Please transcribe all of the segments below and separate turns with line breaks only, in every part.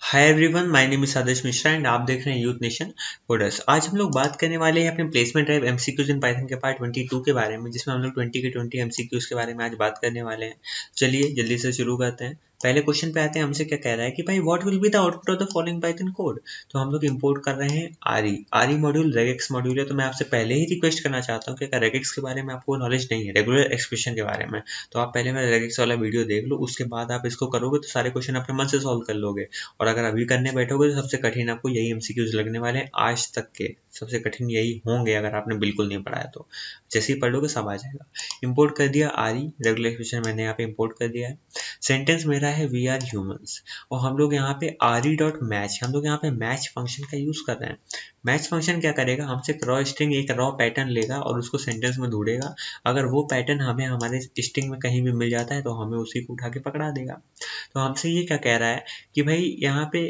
Hi everyone, my name is Adarsh Mishra and आप देख रहे हैं यूथ नेशन कोडर्स। आज हम लोग बात करने वाले हैं अपने placement drive MCQs in Python के पार्ट 22 के बारे में, जिसमें हम लोग 20 के 20 एमसीक्यूज के बारे में आज बात करने वाले हैं। चलिए जल्दी से शुरू करते हैं। पहले क्वेश्चन पे आते हैं। हमसे क्या कह रहा है कि भाई what will be the output of the following Python code. तो हम लोग इंपोर्ट कर रहे हैं आरई मॉड्यूल, रेगेक्स मॉड्यूल है। तो मैं आपसे पहले ही रिक्वेस्ट करना चाहता हूँ कि अगर रेगेक्स के बारे में आपको नॉलेज नहीं है, रेगुलर एक्सप्रेशन के बारे में, तो आप पहले मेरा रेगेक्स वाला वीडियो देख लो। उसके बाद आप इसको करोगे तो सारे क्वेश्चन अपने मन से सॉल्व कर लोगे। और अगर अभी करने बैठोगे तो सबसे कठिन आपको यही एमसीक्यूज लगने वाले हैं। आज तक के सबसे कठिन यही होंगे अगर आपने बिल्कुल नहीं पढ़ा है तो। जैसे ही पढ़ लोगे सब आ जाएगा। इंपोर्ट कर दिया आरई, रेगुलर एक्सप्रेशन मैंने यहाँ पे इंपोर्ट कर दिया है। सेंटेंस मेरा है वी आर ह्यूमंस, और हम लोग यहाँ पे आरई डॉट मैच, हम लोग यहाँ पे मैच फंक्शन का यूज कर रहे हैं। मैच फंक्शन क्या करेगा, हमसे एक रॉ स्ट्रिंग, एक रॉ पैटर्न लेगा और उसको सेंटेंस में ढूंढेगा। अगर वो पैटर्न हमें हमारे स्ट्रिंग में कहीं भी मिल जाता है तो हमें उसी को उठा के पकड़ा देगा। तो हमसे ये क्या कह रहा है कि भाई यहाँ पे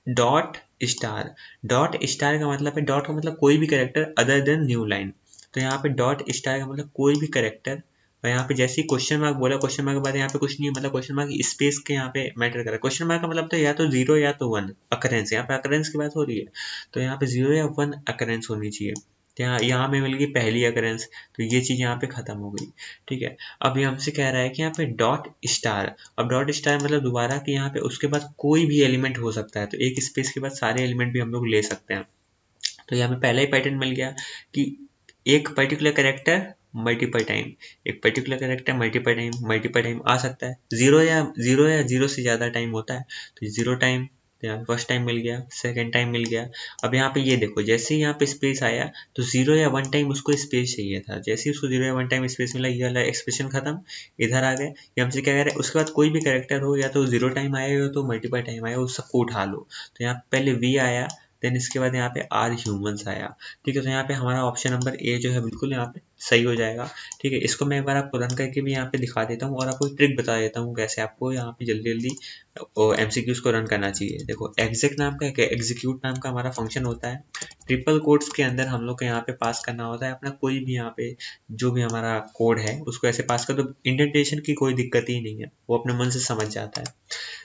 डॉट स्टार, डॉट स्टार का मतलब है, डॉट का मतलब कोई भी character other than new line. तो यहाँ पे डॉट स्टार का मतलब कोई भी कैरेक्टर। और यहाँ पे जैसे ही क्वेश्चन मार्क बोला, क्वेश्चन मार्क के बाद यहाँ पे कुछ नहीं है, मतलब क्वेश्चन मार्क स्पेस के यहाँ पे मैटर कर रहा है। क्वेश्चन मार्क का मतलब तो या तो जीरो या तो वन अकरेंस, यहाँ पे अकरेंस की बात हो रही है तो यहाँ पे जीरो या वन अकरेंस होनी चाहिए। तो यहाँ में मिल गई पहली अकरेंस, तो ये चीज़ यहाँ पे खत्म हो गई। ठीक है, अब ये हमसे कह रहा है कि यहाँ पे डॉट स्टार। अब डॉट स्टार मतलब दोबारा कि यहाँ पे उसके बाद कोई भी एलिमेंट हो सकता है, तो एक स्पेस के बाद सारे एलिमेंट भी हम लोग ले सकते हैं। तो यहाँ पे पहला ही पैटर्न मिल गया कि एक पर्टिकुलर कैरेक्टर मल्टीपल टाइम, एक पर्टिकुलर कैरेक्टर मल्टीपल टाइम आ सकता है। जीरो से ज़्यादा टाइम होता है तो जीरो टाइम। यहाँ फर्स्ट टाइम मिल गया, सेकेंड टाइम मिल गया। अब यहाँ पे ये देखो, जैसे ही यहाँ पे स्पेस आया तो जीरो या वन टाइम उसको स्पेस चाहिए था। जैसे ही उसको जीरो या वन टाइम स्पेस मिला, ये वाला एक्सप्रेशन खत्म, इधर आ गए। ये हमसे क्या कह रहे हैं, उसके बाद कोई भी कैरेक्टर हो, या तो जीरो टाइम आया या तो मल्टीपल टाइम आया, उस सबको उठा लो। तो यहाँ पहले वी आया, देन इसके बाद यहाँ पे आर ह्यूमंस आया। ठीक है, तो यहाँ पे हमारा ऑप्शन नंबर ए जो है बिल्कुल यहाँ पे सही हो जाएगा। ठीक है, इसको मैं एक बार आपको रन करके भी यहाँ पे दिखा देता हूँ और आपको एक ट्रिक बता देता हूँ कैसे आपको यहाँ पे जल्दी जल्दी एमसीक्यूज को रन करना चाहिए। देखो, एग्जिक नाम का एग्जीक्यूट नाम का हमारा फंक्शन होता है। ट्रिपल कोड्स के अंदर हम लोग को यहाँ पे पास करना होता है अपना कोई भी यहाँ पे जो भी हमारा कोड है उसको ऐसे पास कर दो। इंडेंटेशन की कोई दिक्कत ही नहीं है, वो अपने मन से समझ जाता है।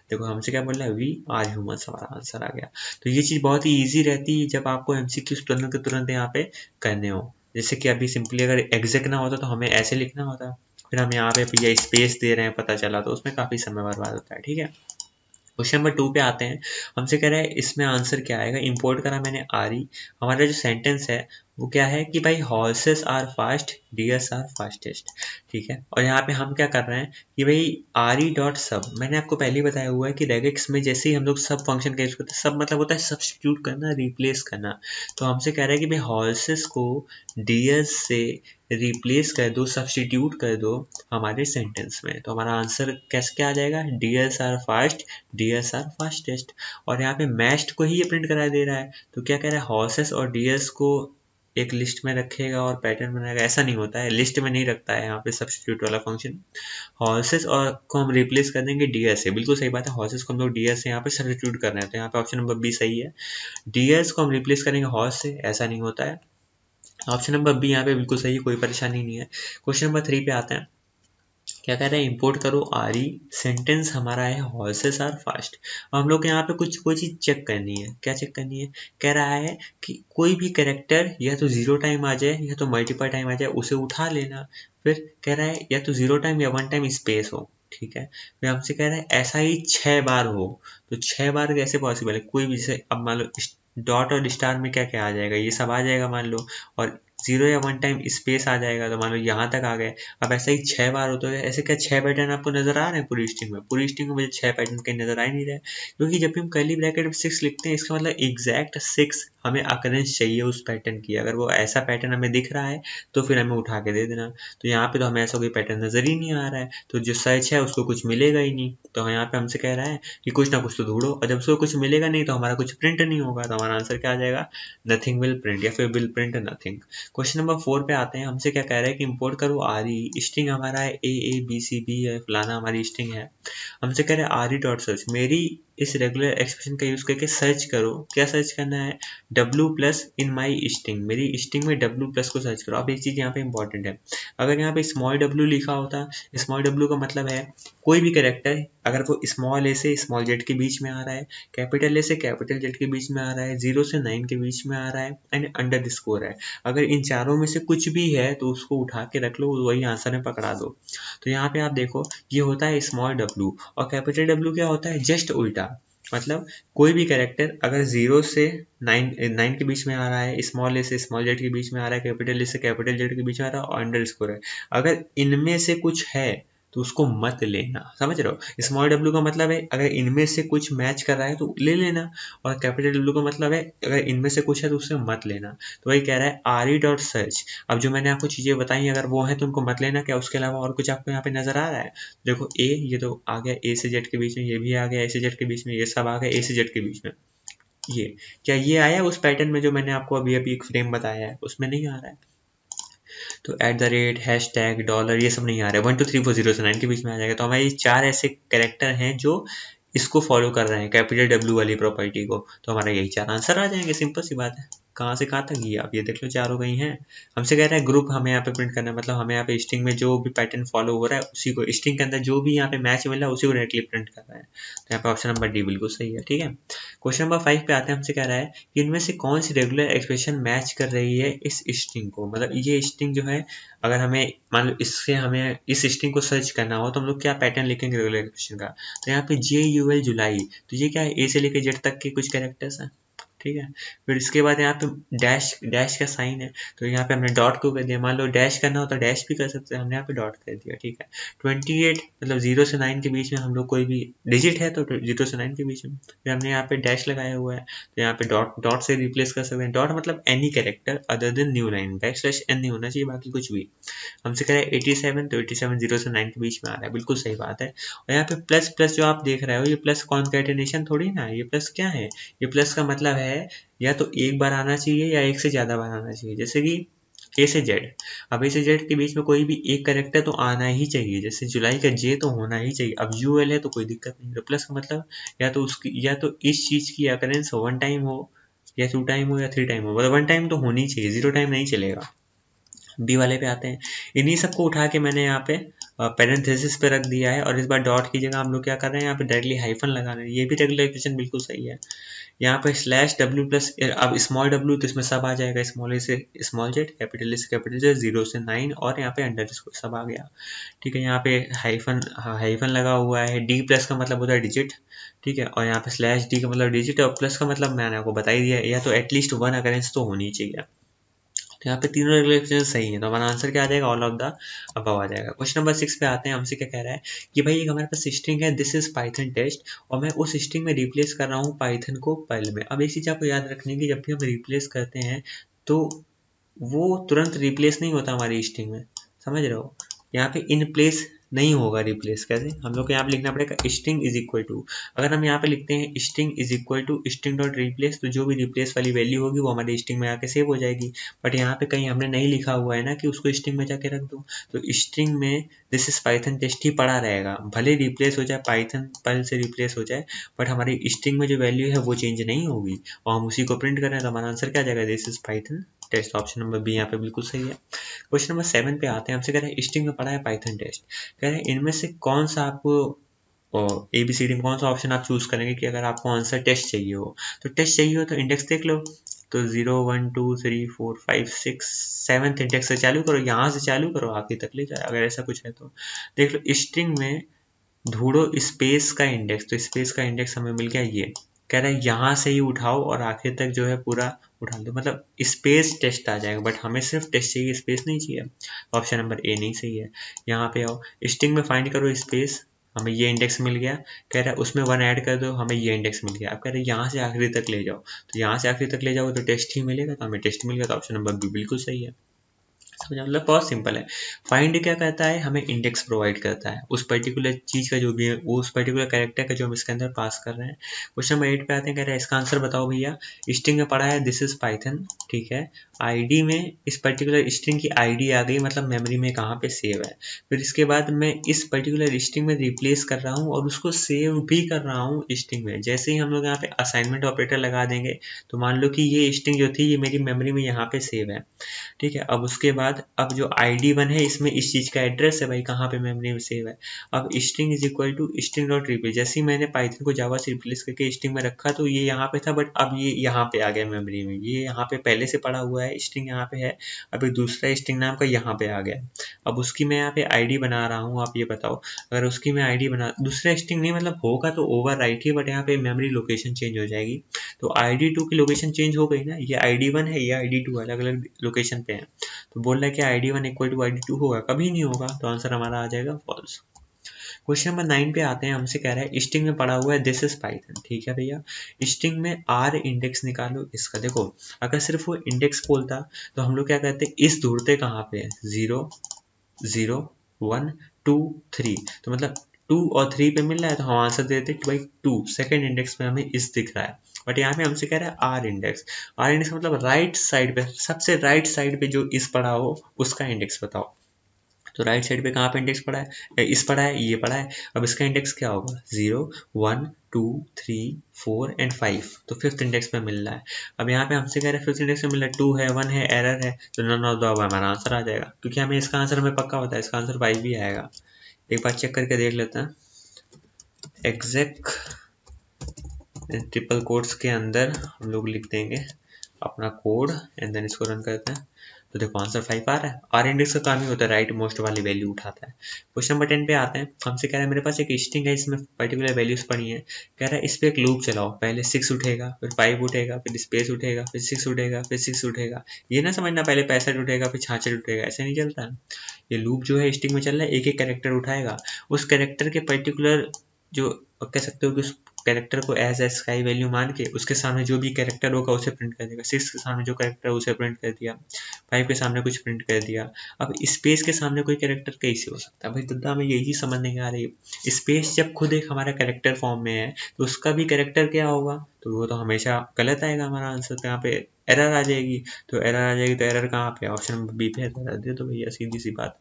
देखो हमसे क्या बोल रहा है, वी आर ह्यूमंस, हमारा आंसर आ गया। तो ये चीज़ बहुत ही ईजी रहती है जब आपको एमसीक्यूज तुरंत के तुरंत यहाँ पे करने हो। जैसे कि अभी सिंपली अगर एग्जैक्ट ना होता तो हमें ऐसे लिखना होता, फिर हम यहाँ पे भैया स्पेस दे रहे हैं पता चला, तो उसमें काफ़ी समय बर्बाद होता है। ठीक है, क्वेश्चन नंबर 2 पे आते हैं। हमसे कह रहा है इसमें आंसर क्या आएगा। इंपोर्ट करा मैंने आरई। हमारा जो सेंटेंस है वो क्या है कि भाई horses are fast, deers are fastest. ठीक है, और यहाँ पे हम क्या कर रहे हैं कि भाई आरई डॉट सब, मैंने आपको पहले ही बताया हुआ है कि रेगेक्स में जैसे ही हम लोग सब फंक्शन का यूज करते हैं, सब मतलब होता है सब्स्टिट्यूट करना, रिप्लेस करना। तो हमसे कह रहा है कि भाई हॉर्सेस को डियर्स से रिप्लेस कर दो, सब्स्टिट्यूट कर दो हमारे सेंटेंस में। तो हमारा आंसर कैसे क्या आ जाएगा, deers are fast, deers are fastest. और यहाँ पे मैस्ट को ही ये प्रिंट करा दे रहा है, तो क्या कह रहा है, हॉर्सेस और डियर्स को एक लिस्ट में रखेगा और पैटर्न बनाएगा। ऐसा नहीं होता है, लिस्ट में नहीं रखता है यहाँ पे सब्स्टिट्यूट वाला फंक्शन। हॉर्सेस और को हम रिप्लेस कर देंगे डियर से, बिल्कुल सही बात है। हॉर्सेस को हम लोग डियर से यहाँ पे सब्स्टिट्यूट कर रहे हैं, तो यहाँ पे ऑप्शन नंबर बी सही है। डियर्स को हम रिप्लेस करेंगे हॉर्स से, ऐसा नहीं होता है। ऑप्शन नंबर बी यहाँ पे बिल्कुल सही है, कोई परेशानी नहीं है। क्वेश्चन नंबर 3 पे आते हैं। क्या कह रहा है, इंपोर्ट करो आरई। सेंटेंस हमारा है हॉर्सेस आर फास्ट। हम लोग को यहाँ पे कुछ कोई चीज़ चेक करनी है। क्या चेक करनी है, कह रहा है कि कोई भी कैरेक्टर या तो जीरो टाइम आ जाए या तो मल्टीपल टाइम आ जाए, उसे उठा लेना। फिर कह रहा है या तो जीरो टाइम या वन टाइम स्पेस हो। ठीक है, फिर हमसे कह रहा है ऐसा ही 6 बार हो। तो 6 बार कैसे पॉसिबल है, कोई भी, जैसे अब मान लो डॉट और स्टार में क्या क्या आ जाएगा, ये सब आ जाएगा मान लो, और जीरो या वन टाइम स्पेस आ जाएगा, तो मान लो यहाँ तक आ गए। अब ऐसा ही 6 बार होता है। ऐसे क्या 6 पैटर्न आपको नजर आ रहे हैं पूरी स्ट्रिंग में? पूरी स्ट्रिंग में मुझे 6 पैटर्न कहीं नजर आ ही नहीं रहे, क्योंकि जब भी हम कर्ली ब्रैकेट में 6 लिखते हैं इसका मतलब एग्जैक्ट 6 हमें अकरेंस चाहिए उस पैटर्न की। अगर वो ऐसा पैटर्न हमें दिख रहा है तो फिर हमें उठा के दे देना। तो यहाँ पे तो हमें ऐसा कोई पैटर्न नजर ही नहीं आ रहा है, तो जो सर्च है उसको कुछ मिलेगा ही नहीं। तो यहाँ पे हमसे कह रहा है कि कुछ ना कुछ तो ढूंढो, और जब उसको कुछ मिलेगा नहीं तो हमारा कुछ प्रिंट नहीं होगा। तो हमारा आंसर क्या आ जाएगा, नथिंग विल प्रिंट, या फिर will print nothing. Question number 4 पे आते हैं। हमसे क्या कह रहा है कि इंपोर्ट करो आरई। स्ट्रिंग हमारा है ए बी सी बी है, फलाना हमारी स्ट्रिंग है। हमसे कह रहे हैं आरई डॉट सर्च। मेरी इस रेगुलर एक्सप्रेशन का यूज़ करके सर्च करो। क्या सर्च करना है? W प्लस इन माई स्ट्रिंग, मेरी स्ट्रिंग में W प्लस को सर्च करो। अब एक चीज़ यहाँ पे इंपॉर्टेंट है, अगर यहाँ पे स्मॉल w लिखा होता, स्मॉल w का मतलब है कोई भी कैरेक्टर अगर वो स्मॉल ए से स्मॉल जेड के बीच में आ रहा है, कैपिटल ए से कैपिटल जेड के बीच में आ रहा है, 0 से 9 के बीच में आ रहा है एंड अंडर स्कोर है, अगर इन चारों में से कुछ भी है तो उसको उठा के रख लो, वही आंसर में पकड़ा दो। तो यहाँ पे आप देखो ये होता है स्मॉल w, और कैपिटल W क्या होता है? जस्ट उल्टा। मतलब कोई भी कैरेक्टर अगर 0 से 9 के बीच में आ रहा है, स्मॉल ए से स्मॉल जेड के बीच में आ रहा है, कैपिटल ए से कैपिटल जेड के बीच में आ रहा है और अंडर स्कोर है, अगर इनमें से कुछ है तो उसको मत लेना। समझ रहे हो? स्मॉल w का मतलब है अगर इनमें से कुछ मैच कर रहा है तो ले लेना, और कैपिटल W का मतलब है अगर इनमें से कुछ है तो उससे मत लेना। तो वही कह रहा है re.search। अब जो मैंने आपको चीज़ें बताई अगर वो है तो उनको मत लेना। क्या उसके अलावा और कुछ आपको यहाँ पे नजर आ रहा है? देखो ए, ये तो आ गया ए से जेड के बीच में, ये भी आ गया ए से जेड के बीच में, ये सब आ गया ए से जेड के बीच में। ये क्या ये आया उस पैटर्न में जो मैंने आपको अभी अभी एक फ्रेम बताया है? उसमें नहीं आ रहा है। तो @ हैशटैग डॉलर ये सब नहीं आ रहा है। 1 2 3 4 0 से 9 के बीच में आ जाएगा। तो हमारे 4 ऐसे कैरेक्टर हैं जो इसको फॉलो कर रहे हैं, कैपिटल W वाली प्रॉपर्टी को। तो हमारा यही 4 आंसर आ जाएंगे। सिंपल सी बात है। कहाँ से कहाँ तक ये आप ये देख लो, चारों कहीं हैं। हमसे कह रहा है ग्रुप हमें यहाँ पे प्रिंट करना है, मतलब हमें यहाँ पे स्ट्रिंग में जो भी पैटर्न फॉलो हो रहा है उसी को, स्ट्रिंग के अंदर जो भी यहाँ पे मैच मिल रहा है उसी को डायरेक्टली प्रिंट कर रहा है। तो यहाँ पे ऑप्शन नंबर डी बिल्कुल सही है। ठीक है, क्वेश्चन नंबर 5 पे आते हैं। हमसे कह रहा है कि इनमें से कौन सी रेगुलर एक्सप्रेशन मैच कर रही है इस स्ट्रिंग को। मतलब ये स्ट्रिंग जो है, अगर हमें मान लो इससे हमें इस स्ट्रिंग को सर्च करना हो तो हम लोग क्या पैटर्न लिखेंगे रेगुलर एक्सप्रेशन का? तो यहाँ पे JUL जुलाई, तो ये क्या है? ए से लेकर जेड तक के कुछ कैरेक्टर्स हैं। ठीक है, फिर इसके बाद यहाँ पे डैश का साइन है, तो यहाँ पे हमने डॉट को कर दिया। मान लो डैश करना हो तो डैश भी कर सकते हैं, हमने यहाँ पे डॉट कर दिया। ठीक है, 28 मतलब 0 से 9 के बीच में हम लोग कोई भी डिजिट है तो 0 से 9 के बीच में, फिर हमने यहाँ पे डैश लगाया हुआ है, तो यहाँ पे डॉट से रिप्लेस कर सकते हैं। डॉट मतलब any character other than new line, \n नहीं होना चाहिए, बाकी कुछ भी। हमसे कह रहा है 87, तो 87 0 से 9 के बीच में आ रहा है, बिल्कुल सही बात है। और यहाँ पे प्लस प्लस जो आप देख रहे हो, ये प्लस कॉन्कैटिनेशन थोड़ी ना है, ये प्लस क्या है? ये प्लस का मतलब है या तो एक बार आना चाहिए या एक से ज्यादा बार आना चाहिए। जैसे कि ए से जेड, अब ए से जेड के बीच में कोई भी एक कैरेक्टर तो आना ही चाहिए, जैसे जुलाई का जे तो होना ही चाहिए। अब UL है तो कोई दिक्कत नहीं। तो प्लस का मतलब या तो उसकी या तो इस चीज की अकरेंस 1 टाइम हो या 2 टाइम हो या 3 टाइम हो, मतलब 1 टाइम तो होनी चाहिए, 0 टाइम नहीं चलेगा। बी वाले पे आते हैं। इन्हीं सबको उठा के मैंने यहाँ पे पैरेंथेसिस पे रख दिया है, और इस बार डॉट की जगह हम लोग क्या कर रहे हैं, यहाँ पे डायरेक्टली हाइफन लगा रहे हैं। ये भी रेगुलर एक्सप्रेशन बिल्कुल सही है। यहाँ पे /W प्लस, अब स्मॉल w तो इसमें सब आ जाएगा, स्मॉल ए से स्मॉल जेड, कैपिटल ए से कैपिटल जेड, 0 से 9, और यहाँ पे अंडर स्कोर सब आ गया। ठीक है, यहाँ पे हाइफन लगा हुआ है। डी प्लस का मतलब होता है डिजिट। ठीक है, और यहाँ पे /D का मतलब डिजिट, और प्लस का मतलब मैंने आपको बता ही दिया, या तो एटलीस्ट 1 अकरेंस तो होनी चाहिए। तो यहाँ पे तीनों रेगुलर सही है, तो हमारा आंसर क्या आ जाएगा? ऑल ऑफ द अबव आ जाएगा। क्वेश्चन नंबर 6 पे आते हैं। हमसे क्या कह रहा है कि भाई एक हमारे पास स्ट्रिंग है, दिस इज पाइथन टेस्ट, और मैं उस स्ट्रिंग में रिप्लेस कर रहा हूँ पाइथन को पर्ल में। अब एक चीज आपको याद रखने की, जब भी हम रिप्लेस करते हैं तो वो तुरंत रिप्लेस नहीं होता हमारी स्ट्रिंग में, समझ रहे हो? यहाँ पे इन प्लेस नहीं होगा रिप्लेस। कैसे? हम लोग को यहाँ पे लिखना पड़ेगा स्ट्रिंग इज इक्वल टू, अगर हम यहाँ पे लिखते हैं string is equal to string dot replace, तो जो भी रिप्लेस वाली वैल्यू होगी वो हमारी स्ट्रिंग में आके सेव हो जाएगी। बट यहाँ पे कहीं हमने नहीं लिखा हुआ है ना कि उसको स्ट्रिंग में जाके रख दो, तो स्ट्रिंग में दिस इज पाइथन टेस्ट ही पड़ा रहेगा, भले रिप्लेस हो जाए पाइथन पर्ल से रिप्लेस हो जाए, बट हमारी स्ट्रिंग में जो वैल्यू है वो चेंज नहीं होगी, और हम उसी को प्रिंट कर रहे हैं। तो हमारा आंसर क्या आ जाएगा? This is Python test. Option number B यहाँ पे बिल्कुल सही है। क्वेश्चन नंबर 7 पे आते हैं। हमसे कह रहे हैं स्ट्रिंग में पढ़ा है पाइथन टेस्ट, कह रहे हैं इनमें से कौन सा आपको ABCD में कौन सा ऑप्शन आप चूज करेंगे कि अगर आपको आंसर टेस्ट चाहिए हो। तो टेस्ट चाहिए हो तो इंडेक्स देख लो, तो 0 1 2 3 4 5 6 7th इंडेक्स से चालू करो, यहाँ से चालू करो आखिर तक ले जाए, अगर ऐसा कुछ है तो देख लो। स्ट्रिंग में ढूंढो स्पेस का इंडेक्स, तो स्पेस का इंडेक्स हमें मिल गया, ये कह रहा है यहाँ से ही उठाओ और आखिर तक जो है पूरा उठा दो, मतलब स्पेस टेस्ट आ जाएगा, बट हमें सिर्फ टेस्ट चाहिए, स्पेस नहीं चाहिए। ऑप्शन नंबर ए नहीं सही है। यहाँ पे आओ, स्ट्रिंग में फाइंड करो स्पेस, हमें ये इंडेक्स मिल गया, कह रहा है उसमें 1 ऐड कर दो, हमें ये इंडेक्स मिल गया। अब कह रहे हैं यहाँ से आखिरी तक ले जाओ, तो यहाँ से आखिरी तक ले जाओ तो टेस्ट ही मिलेगा, तो हमें टेस्ट मिल गया, तो ऑप्शन नंबर बी बिल्कुल सही है। मतलब बहुत सिंपल है। फाइंड क्या करता है, हमें इंडेक्स प्रोवाइड करता है उस पर्टिकुलर चीज का, जो भी है वो उस पर्टिकुलर कैरेक्टर का जो हम इसके अंदर पास कर रहे हैं। क्वेश्चन नंबर 8 पे आते हैं, कह रहा है इसका आंसर बताओ भैया। स्ट्रिंग में पढ़ा है दिस इज पाइथन, ठीक है। आईडी में इस पर्टिकुलर स्ट्रिंग की आईडी आ गई, मतलब मेमोरी में कहाँ पे सेव है। फिर इसके बाद मैं इस पर्टिकुलर स्ट्रिंग में रिप्लेस कर रहा हूँ और उसको सेव भी कर रहा हूँ स्ट्रिंग में। जैसे ही हम लोग यहाँ पे असाइनमेंट ऑपरेटर लगा देंगे तो मान लो कि ये स्ट्रिंग जो थी ये मेरी मेमोरी में यहाँ पे सेव है, ठीक है। अब उसके बाद अब जो ID1 है इसमें इस चीज़ का एड्रेस है भाई, कहाँ पे मेमोरी में सेव है। अब string is equal to string dot replace, जैसे ही मैंने पाइथन को जावा से रिप्लेस करके स्ट्रिंग में रखा तो ये यहाँ पे था, बट अब ये यहाँ पे आ गया मेमोरी में। ये यहाँ पे पहले से पड़ा हुआ है, स्ट्रिंग यहाँ पे है, अब एक दूसरा स्ट्रिंग नाम का यहाँ पे आ गया। अब उसकी मैं यहाँ पे ID बना रहा हूँ, आप ये बताओ अगर उसकी मैं ID बना, दूसरा स्ट्रिंग नहीं मतलब होगा तो ओवर राइट ही, बट यहाँ पे मेमोरी लोकेशन चेंज हो जाएगी। तो ID2 की लोकेशन चेंज हो गई ना, ये ID1 है, ये ID2 अलग अलग लोकेशन पे है। तो बोल रहा है कि ID1 इक्वल टू ID2 होगा, कभी नहीं होगा, तो आंसर हमारा आ जाएगा फॉल्स। क्वेश्चन नंबर 9 पे आते हैं, हमसे कह रहा है स्ट्रिंग में पड़ा हुआ है दिस इज पाइथन, ठीक है भैया। स्ट्रिंग में R इंडेक्स निकालो इसका। देखो अगर सिर्फ वो इंडेक्स बोलता तो हम लोग क्या कहते हैं, इस ढूंढते कहाँ पे है, 0 0 1 2 3, तो मतलब 2 और 3 पे मिल रहा है तो हम आंसर देते भाई 2, सेकंड इंडेक्स पे हमें इस दिख रहा है। बट यहाँ पे हमसे कह रहा है आर इंडेक्स। आर इंडेक्स मतलब राइट साइड पे, सबसे राइट साइड पे जो इस पड़ा हो उसका इंडेक्स बताओ। तो राइट साइड पे कहाँ पे इंडेक्स पड़ा है, इस पड़ा है, ये पड़ा है। अब इसका इंडेक्स क्या होगा, 0 1 2 3 4 एंड 5, तो फिफ्थ इंडेक्स पे मिल रहा है। अब यहाँ पे हमसे कह रहा है फिफ्थ इंडेक्स में मिल रहा है, 2 है 1 है, एरर है, तो नन ऑफ द अबव हमारा आंसर आ जाएगा, क्योंकि हमें इसका आंसर हमें पक्का होता है, इसका आंसर 5 भी आएगा। एक बार चेक करके देख लेते हैं। एग्जैक्ट ट्रिपल कोट्स के अंदर हम लोग लिख देंगे अपना कोड एंड देन इसको रन करते हैं, तो देखो आंसर 5 आ रहा है। आर इंडेक्स का काम ही होता है राइट मोस्ट वाली वैल्यू उठाता है। क्वेश्चन नंबर 10 पे आते हैं, हमसे कह रहा है मेरे पास एक स्ट्रिंग है, इसमें पर्टिकुलर वैल्यूज पड़ी हैं, कह रहा है इस पे एक लूप चलाओ, पहले 6 उठेगा, फिर 5 उठेगा, फिर स्पेस उठेगा, फिर 6 उठेगा, फिर 6 उठेगा। ये ना समझना पहले 65 उठेगा फिर 66 उठेगा, ऐसे नहीं चलता। ये लूप जो है स्ट्रिंग में चल रहा है, एक एक कैरेक्टर उठाएगा, उस कैरेक्टर के पर्टिकुलर जो कह सकते हो कि उस कैरेक्टर को एज ए स्काई वैल्यू मान के उसके सामने जो भी कैरेक्टर होगा उसे प्रिंट कर देगा। 6 के सामने जो कैरेक्टर है उसे प्रिंट कर दिया, 5 के सामने कुछ प्रिंट कर दिया। अब स्पेस के सामने कोई कैरेक्टर कैसे हो सकता है भाई, दादा हमें यही समझ नहीं आ रही है। स्पेस जब खुद एक हमारा कैरेक्टर फॉर्म में है तो उसका भी कैरेक्टर क्या होगा, तो वो तो हमेशा गलत आएगा हमारा आंसर, तो यहाँ पे एरर आ जाएगी। तो एरर आ जाएगी तो एरर कहाँ पे, ऑप्शन नंबर बी पे एरर दे दो भैया, सीधी सी बात।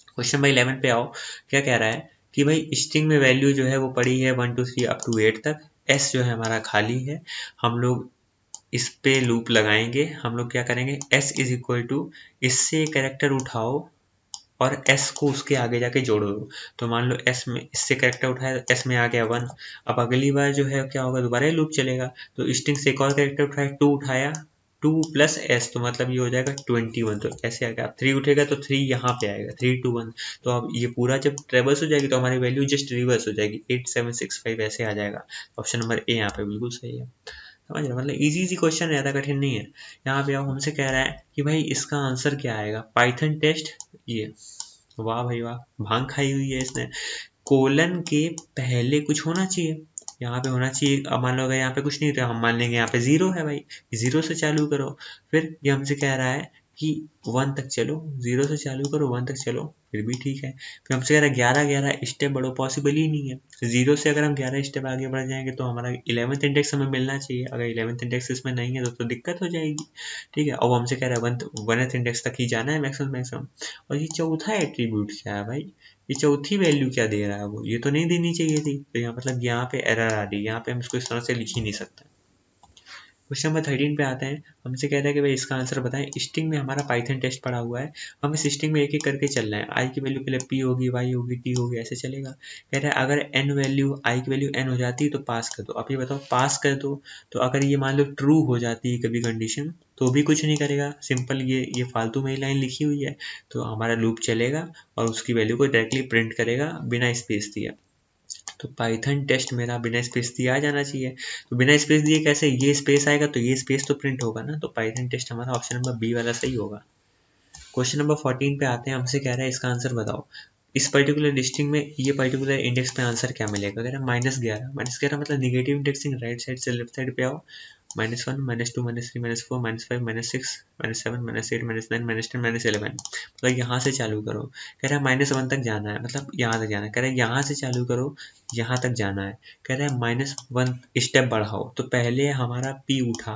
क्वेश्चन नंबर 11 पे आओ, क्या कह रहा है कि भाई स्ट्रिंग में वैल्यू जो है वो पड़ी है 1 2 3 अप टू 8 तक, एस जो है हमारा खाली है। हम लोग इस पे लूप लगाएंगे, हम लोग क्या करेंगे, एस इज इक्वल टू इससे कैरेक्टर उठाओ और एस को उसके आगे जाके जोड़ो। तो मान लो एस में इससे कैरेक्टर उठाया तो एस में आ गया 1। अब अगली बार जो है क्या होगा, दोबारा लूप चलेगा, तो स्ट्रिंग से एक और कैरेक्टर उठाया, 2 उठाया, 2 प्लस एस, तो मतलब ये हो जाएगा 21। तो ऐसे आएगा, 3 उठेगा तो 3 यहाँ पे आएगा, 3 2 1। तो अब ये पूरा जब ट्रेवर्स हो जाएगी तो हमारी वैल्यू जस्ट रिवर्स हो जाएगी, 8 7 6 5 ऐसे आ जाएगा। ऑप्शन नंबर ए यहाँ पे बिल्कुल सही है। समझ रहे हो, मतलब इजी इजी क्वेश्चन, ज़्यादा कठिन नहीं है। यहाँ पे अब हमसे कह रहा है कि भाई इसका आंसर क्या आएगा, पाइथन टेस्ट, ये वाह भाई वाह, भांग खाई हुई है इसने। कोलन के पहले कुछ होना चाहिए, यहाँ पे होना चाहिए। अब मान लो अगर यहाँ पे कुछ नहीं तो हम मान लेंगे यहाँ पे 0 है भाई, 0 से चालू करो। फिर ये हमसे कह रहा है कि 1 तक चलो, 0 से चालू करो 1 तक चलो, फिर भी ठीक है। फिर हमसे कह रहा है 11 स्टेप बढ़ो, पॉसिबल ही नहीं है। 0 से अगर हम 11 स्टेप आगे बढ़ जाएंगे तो हमारा 11th इंडेक्स हमें मिलना चाहिए, अगर 11th इंडेक्स इसमें नहीं है तो दिक्कत हो जाएगी, ठीक है। अब हमसे कह रहा है 1th इंडेक्स तक ही जाना है मैक्सिमम मैक्सिमम। और ये चौथा एट्रीब्यूट क्या है भाई, ये चौथी वैल्यू क्या दे रहा है, वो ये तो नहीं देनी चाहिए थी। तो यहाँ मतलब यहाँ पे एरर आ रही है, यहाँ पे हम इसको इस तरह से लिख ही नहीं सकते। क्वेश्चन नंबर 13 पे आते हैं, हमसे कह रहा है कि भाई इसका आंसर बताएं। स्ट्रिंग में हमारा पाइथन टेस्ट पड़ा हुआ है, हम इस स्ट्रिंग में एक एक करके चल रहे हैं। आई की वैल्यू पहले पी होगी, वाई होगी, टी होगी, ऐसे चलेगा। कह रहा है अगर एन वैल्यू, आई की वैल्यू एन हो जाती है तो पास कर दो। अब ये बताओ पास कर दो, तो अगर ये मान लो ट्रू हो जाती है कभी कंडीशन तो भी कुछ नहीं करेगा, सिंपल ये फालतू में ही लाइन लिखी हुई है। तो हमारा लूप चलेगा और उसकी वैल्यू को डायरेक्टली प्रिंट करेगा बिना स्पेस दिए। तो पाइथन टेस्ट मेरा बिना स्पेस दिए आ जाना चाहिए। तो बिना स्पेस दिए कैसे, ये स्पेस आएगा तो ये स्पेस तो प्रिंट होगा ना, तो पाइथन टेस्ट हमारा ऑप्शन नंबर बी वाला सही होगा। क्वेश्चन नंबर 14 पे आते हैं, हमसे कह रहा है इसका आंसर बताओ। इस पर्टिकुलर स्ट्रिंग में ये पर्टिकुलर इंडेक्स पे आंसर क्या मिलेगा, कह रहा है -11। -11 मतलब निगेटिव इंडेक्सिंग, राइट साइड से लेफ्ट साइड पे आओ, -1 -2 -3 -4 -5 -6 -7 -8 -9 -10 -11, मतलब यहाँ से चालू करो। कह रहा है -1 तक जाना है, मतलब यहाँ तक जाना है। कह रहा है यहाँ से चालू करो, यहाँ तक जाना है। कह रहा है -1 स्टेप बढ़ाओ, तो पहले हमारा P उठा,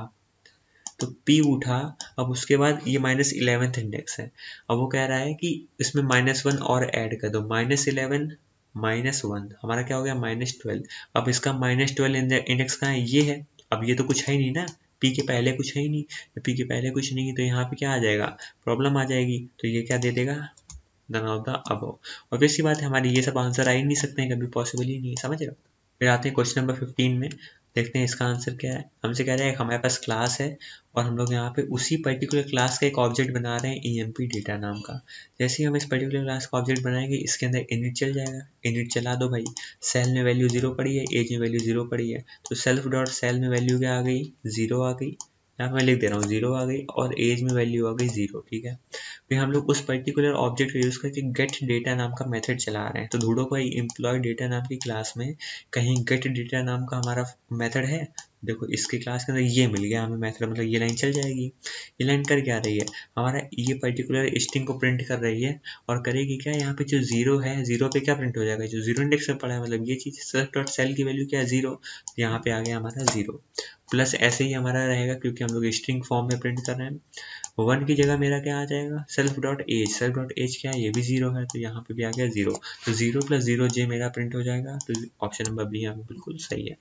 तो P उठा। अब उसके बाद ये -11th इंडेक्स है। अब वो कह रहा है कि इसमें -1 और ऐड कर दो, -11 -1 हमारा क्या हो गया -12। अब इसका -12 इंडेक्स कहाँ है, ये है। अब ये तो कुछ है ही नहीं ना, P के पहले कुछ है ही नहीं, तो P के पहले कुछ नहीं है तो यहाँ पे क्या आ जाएगा, प्रॉब्लम आ जाएगी। तो ये क्या दे देगा, none of the above. Obvious सी बात है, हमारे ये सब आंसर आ ही नहीं सकते हैं, कभी पॉसिबल ही नहीं है, समझ रहे हो। फिर आते हैं क्वेश्चन नंबर 15 में, देखते हैं इसका आंसर क्या है। हमसे कह रहा है हमारे पास क्लास है और हम लोग यहाँ पे उसी पर्टिकुलर क्लास का एक ऑब्जेक्ट बना रहे हैं emp डेटा नाम का। जैसे ही हम इस पर्टिकुलर क्लास का ऑब्जेक्ट बनाएंगे, इसके अंदर इनिट चल जाएगा। इनिट चला दो भाई, सेल में वैल्यू 0 पड़ी है, एज में वैल्यू 0 पड़ी है, तो सेल्फ डॉट सेल में वैल्यू क्या आ गई, 0 आ गई। यहाँ मैं लिख दे रहा हूँ 0 आ गई, और एज में वैल्यू आ गई 0, ठीक है। फिर हम लोग उस पर्टिकुलर ऑब्जेक्ट को यूज करके गेट डेटा नाम का मेथड चला रहे हैं। तो ढूंढो भाई एम्प्लॉय डेटा नाम की क्लास में कहीं गेट डेटा नाम का हमारा मेथड है। देखो इसके क्लास के अंदर ये मिल गया हमें मेथड, मतलब ये लाइन चल जाएगी। ये लाइन कर क्या रही है, हमारा ये पर्टिकुलर स्ट्रिंग को प्रिंट कर रही है। और करेगी क्या, यहाँ पे जो 0 है, 0 पे क्या प्रिंट हो जाएगा, जो 0 इंडेक्स में पड़ा है, मतलब ये चीज सेल्फ डॉट सेल की वैल्यू क्या है, 0। यहाँ पे आ गया हमारा 0। प्लस ऐसे ही हमारा रहेगा, क्योंकि हम लोग स्ट्रिंग फॉर्म में प्रिंट कर रहे हैं। 1 की जगह मेरा क्या आ जाएगा, self dot age. Self dot age क्या है, ये भी 0 है, तो यहाँ पे भी आ गया 0। तो 0 + 0 जे मेरा प्रिंट हो जाएगा। तो ऑप्शन नंबर बी यहाँ पे बिल्कुल सही है।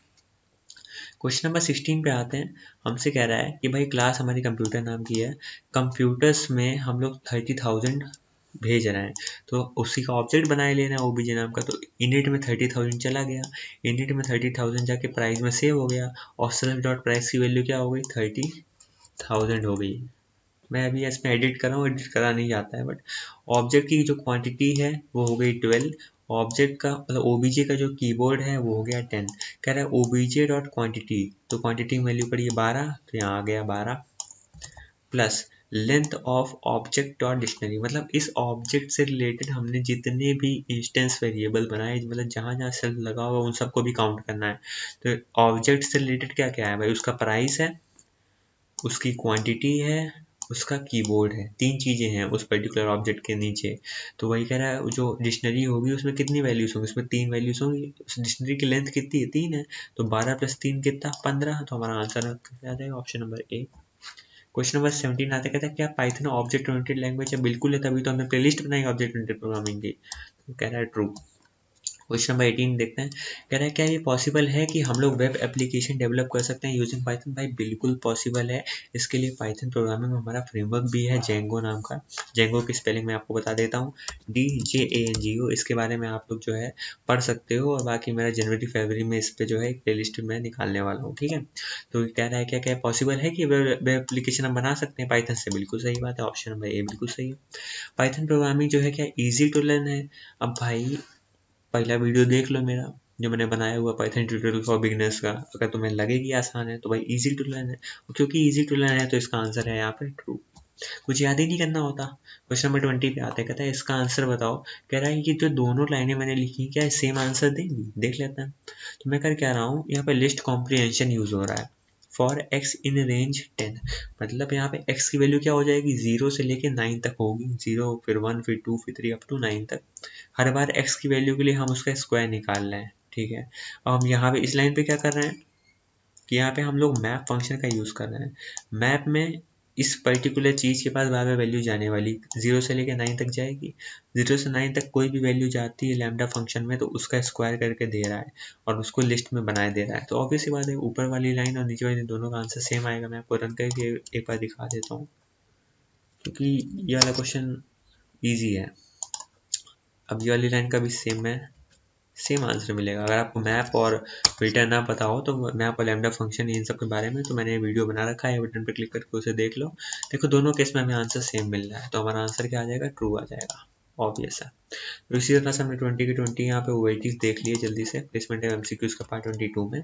क्वेश्चन नंबर 16 पे आते हैं। हमसे कह रहा है कि भाई क्लास हमारी कंप्यूटर नाम की है, कंप्यूटर्स में हम लोग 30,000 भेज रहे हैं, तो उसी का ऑब्जेक्ट बनाए लेना है ओबीजे नाम का। तो इनिट में 30,000 चला गया, इनिट में 30,000 जाके प्राइस में सेव हो गया, और सेल्फ डॉट प्राइस की वैल्यू क्या हो गई, 30,000 हो गई। मैं अभी इसमें एडिट कर रहा हूँ, एडिट करा नहीं जाता है, बट ऑब्जेक्ट की जो क्वांटिटी है वो हो गई 12। ऑब्जेक्ट का मतलब ओबीजे का जो कीबोर्ड है वो हो गया 10। कह रहा है ओबीजे डॉट क्वांटिटी, तो क्वांटिटी वैल्यू पड़ी है 12, तो यहाँ आ गया 12। Plus length of object dot dictionary, मतलब इस ऑब्जेक्ट से रिलेटेड हमने जितने भी इंस्टेंस वेरिएबल बनाए, मतलब जहाँ जहाँ सेल्फ लगा हुआ उन सबको भी काउंट करना है। तो ऑब्जेक्ट से रिलेटेड क्या क्या है भाई, उसका प्राइस है, उसकी क्वांटिटी है, उसका कीबोर्ड है, 3 चीज़ें हैं उस पर्टिकुलर ऑब्जेक्ट के नीचे। तो वही कह रहा है जो डिक्शनरी होगी उसमें कितनी वैल्यूज होंगी, उसमें 3 वैल्यूज होंगी। उस डिक्शनरी की लेंथ कितनी है, 3 है, तो 12 + 3 कितना, 15। तो हमारा आंसर आ जाएगा option number A. Question number 17 आते, कहता है क्या पाइथन ऑब्जेक्ट ओरिएंटेड लैंग्वेज है, बिल्कुल है, तभी तो हमने प्लेलिस्ट बनाई ऑब्जेक्ट ओरिएंटेड प्रोग्रामिंग की। तो कह रहा है ट्रू। क्वेश्चन नंबर 18 देखते हैं। कह रहा है क्या ये पॉसिबल है कि हम लोग वेब एप्लीकेशन डेवलप कर सकते हैं यूजिंग पाइथन। भाई बिल्कुल पॉसिबल है। इसके लिए पाइथन प्रोग्रामिंग में हमारा फ्रेमवर्क भी है जेंगो नाम का। जेंगो की स्पेलिंग मैं आपको बता देता हूँ, DJANGO। इसके बारे में आप लोग जो है पढ़ सकते हो, और बाकी मेरा जनवरी फरवरी में इस पर जो है एक प्ले लिस्ट में निकालने वाला हूँ, ठीक है। तो कह रहा है क्या क्या पॉसिबल है कि वेब एप्लीकेशन हम बना सकते हैं पाइथन से, बिल्कुल सही बात है, ऑप्शन नंबर ए बिल्कुल सही है। पाइथन प्रोग्रामिंग जो है क्या ईजी टू लर्न है। अब भाई पहला वीडियो देख लो मेरा, जो मैंने बनाया हुआ पाइथन ट्यूटोरियल फॉर बिगिनर्स का। अगर तुम्हें लगे कि आसान है तो भाई इजी टू लर्न है, और क्योंकि इजी टू लर्न है तो इसका आंसर है यहाँ पे ट्रू। कुछ याद ही नहीं करना होता। क्वेश्चन नंबर 20 पे आते हैं, कहता है इसका आंसर बताओ। कह रहा है कि जो दोनों लाइनें मैंने लिखी क्या सेम आंसर देंगी, देख लेते हैं। तो मैं कर क्या रहा हूँ, यहाँ पे लिस्ट कॉम्प्रिहेंशन यूज हो रहा है। फॉर एक्स इन रेंज 10, मतलब यहाँ पे x की वैल्यू क्या हो जाएगी, 0 से लेके 9 तक होगी। 0 फिर 1 फिर 2 फिर 3 अप टू 9 तक। हर बार x की वैल्यू के लिए हम उसका स्क्वायर निकाल रहे हैं, ठीक है। अब हम यहाँ पे इस लाइन पे क्या कर रहे हैं कि यहाँ पे हम लोग मैप फंक्शन का यूज़ कर रहे हैं। मैप में इस पर्टिकुलर चीज़ के पास बार बार वैल्यू जाने वाली, 0 से लेकर 9 तक जाएगी। 0 से 9 तक कोई भी वैल्यू जाती है लैम्डा फंक्शन में, तो उसका स्क्वायर करके दे रहा है और उसको लिस्ट में बनाए दे रहा है। तो ऑब्वियस सी बात है ऊपर वाली लाइन और नीचे वाली दोनों का आंसर सेम आएगा। मैं आपको रन करके एक बार दिखा देता हूँ, क्योंकि ये वाला क्वेश्चन ईजी है। अब ये वाली लाइन का भी सेम आंसर मिलेगा। अगर आपको मैप और फिल्टर ना पता हो तो मैप और लैम्डा फंक्शन इन सब के बारे में तो मैंने वीडियो बना रखा है, बटन पर क्लिक करके उसे देख लो। देखो दोनों केस में हमें आंसर सेम मिल रहा है, तो हमारा आंसर क्या आ जाएगा, ट्रू आ जाएगा, ऑब्वियस है। तो इसी तरह से हमने 20 के 20 यहाँ पे वेटिंग देख लिए जल्दी से, प्लेसमेंट एमसीक्यूज का पार्ट 22 में।